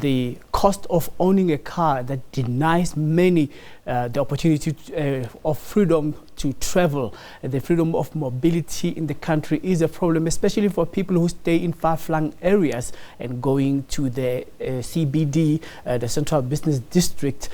the cost of owning a car that denies many the opportunity of freedom to travel. The freedom of mobility in the country is a problem, especially for people who stay in far-flung areas and going to the CBD, the Central Business District,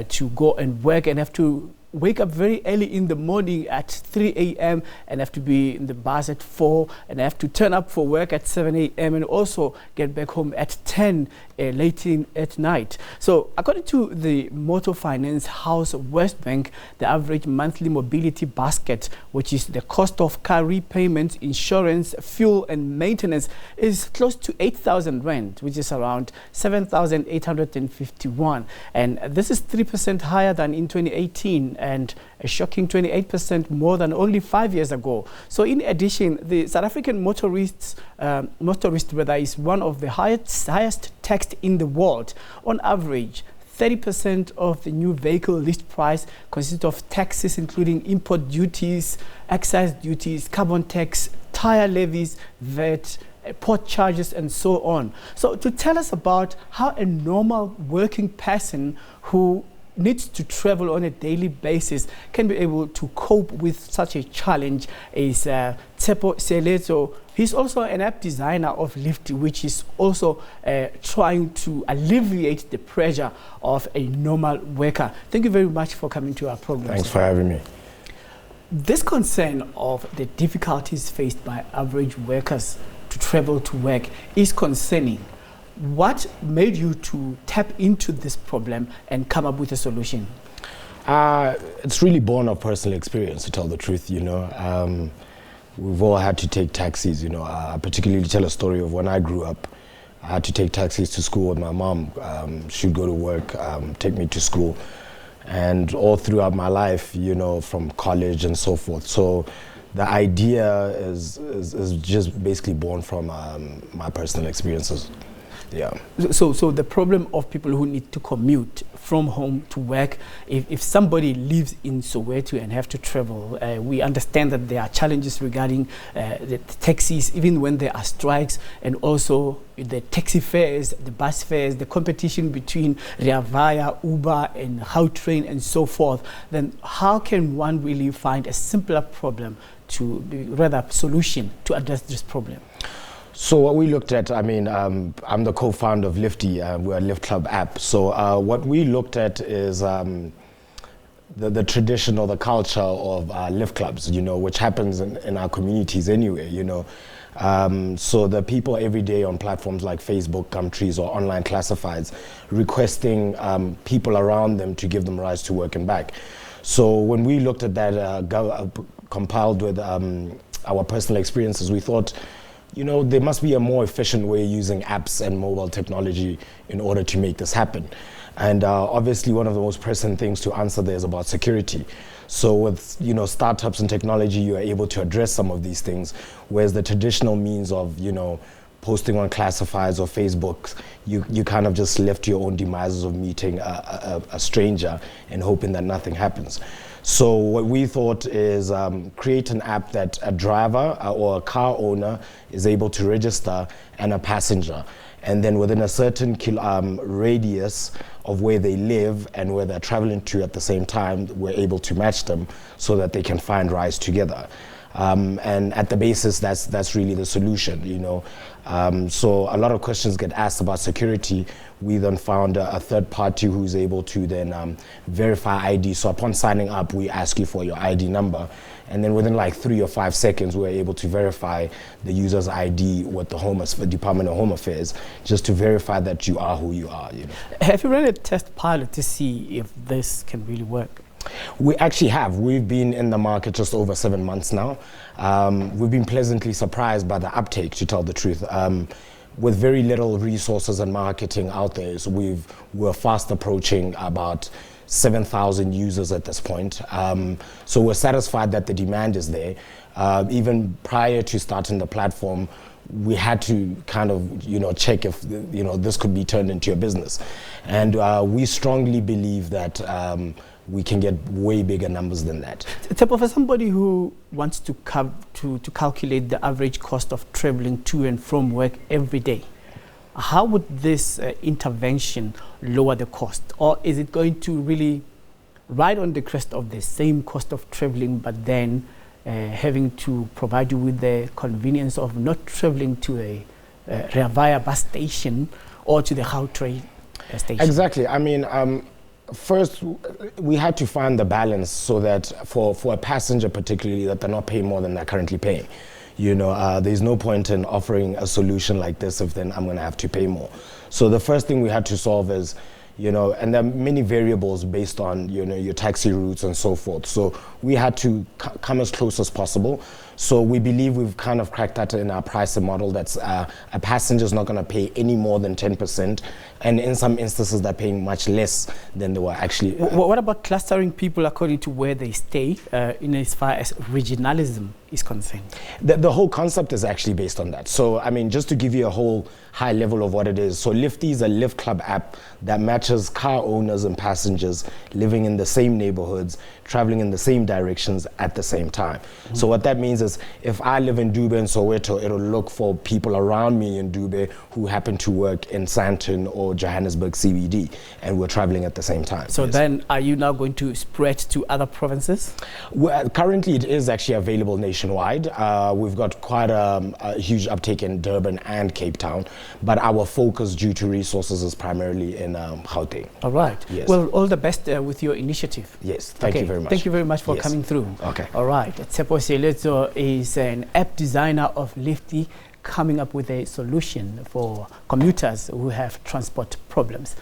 to go and work and have to wake up very early in the morning at 3 a.m. and have to be in the bus at 4 and have to turn up for work at 7 a.m. and also get back home at 10 late at night. So according to the Motor Finance House WesBank, the average monthly mobility basket, which is the cost of car repayments, insurance, fuel and maintenance, is close to 8,000 rand, which is around 7,851. And this is 3% higher than in 2018 and a shocking 28% more than only 5 years ago. So in addition, the South African motorist is one of the highest taxed in the world. On average, 30% of the new vehicle list price consists of taxes including import duties, excise duties, carbon tax, tyre levies, VAT, port charges and so on. So to tell us about how a normal working person who needs to travel on a daily basis can be able to cope with such a challenge is Tshepo Seeletso. He's also an app designer of Lifti, which is also trying to alleviate the pressure of a normal worker. Thank you very much for coming to our program. Thanks for having me. This concern of the difficulties faced by average workers to travel to work is concerning. What made you to tap into this problem and come up with a solution? It's really born of personal experience, to tell the truth, you know. We've all had to take taxis, you know. I particularly tell a story of when I grew up. I had to take taxis to school with my mom. She'd go to work, take me to school. And all throughout my life, you know, from college and so forth. So the idea is just basically born from my personal experiences. Yeah. So the problem of people who need to commute from home to work, if somebody lives in Soweto and have to travel, we understand that there are challenges regarding the taxis, even when there are strikes, and also the taxi fares, the bus fares, the competition between Rea Vaya, Uber and Gautrain and so forth. Then how can one really find a simpler problem solution to address this problem? So what we looked at, I mean, I'm the co-founder of Lifti, we're a Lift Club app. So what we looked at is the tradition or the culture of Lift Clubs, you know, which happens in our communities anyway, you know. So the people every day on platforms like Facebook, Gumtrees or online classifieds requesting people around them to give them rides to work and back. So when we looked at that, compiled with our personal experiences, we thought, you know, there must be a more efficient way using apps and mobile technology in order to make this happen. And obviously one of the most pressing things to answer there is about security. So with, you know, startups and technology, you are able to address some of these things, whereas the traditional means of, you know, posting on classifieds or Facebook, you kind of just left your own demises of meeting a stranger and hoping that nothing happens. So what we thought is create an app that a driver or a car owner is able to register and a passenger. And then within a certain radius of where they live and where they're traveling to at the same time, we're able to match them so that they can find rides together. And at the basis, that's really the solution, you know. So a lot of questions get asked about security. We then found a third party who's able to then verify ID. So upon signing up, we ask you for your ID number. And then within like 3 or 5 seconds, we're able to verify the user's ID with the Department of Home Affairs, just to verify that you are who you are. You know. Have you run a test pilot to see if this can really work? We actually have. We've been in the market just over 7 months now. We've been pleasantly surprised by the uptake, to tell the truth. With very little resources and marketing out there, so we're fast approaching about 7,000 users at this point. So we're satisfied that the demand is there. Even prior to starting the platform, we had to kind of, you know, check if, you know, this could be turned into a business. And we strongly believe that we can get way bigger numbers than that. Tshepo, for somebody who wants to calculate the average cost of traveling to and from work every day, how would this intervention lower the cost? Or is it going to really ride on the crest of the same cost of traveling, but then having to provide you with the convenience of not traveling to a Rea Vaya bus station or to the Gautrain station? Exactly. I mean, first, we had to find the balance so that for a passenger particularly, that they're not paying more than they're currently paying. You know, there's no point in offering a solution like this if then I'm going to have to pay more. So the first thing we had to solve is, you know, and there are many variables based on, you know, your taxi routes and so forth. So we had to come as close as possible. So we believe we've kind of cracked that in our pricing model. That's a passenger is not going to pay any more than 10%. And in some instances, they're paying much less than they were actually. What about clustering people according to where they stay, in as far as regionalism is concerned? The whole concept is actually based on that. So, I mean, just to give you a whole high level of what it is. So Lifti is a Lift Club app that matches car owners and passengers living in the same neighborhoods, traveling in the same directions at the same time. Mm-hmm. So what that means is if I live in Dube and Soweto, it'll look for people around me in Dube who happen to work in Sandton or Johannesburg CBD, and we're traveling at the same time. So then are you now going to spread to other provinces? Well, currently it is actually available nationwide. We've got quite a huge uptake in Durban and Cape Town, but our focus due to resources is primarily in Gauteng. All right. Yes. Well, all the best with your initiative. Yes, thank you very much. Thank you very much for coming through. Okay. All right. Tshepo Seeletso is an app designer of Lifti, coming up with a solution for commuters who have transport problems.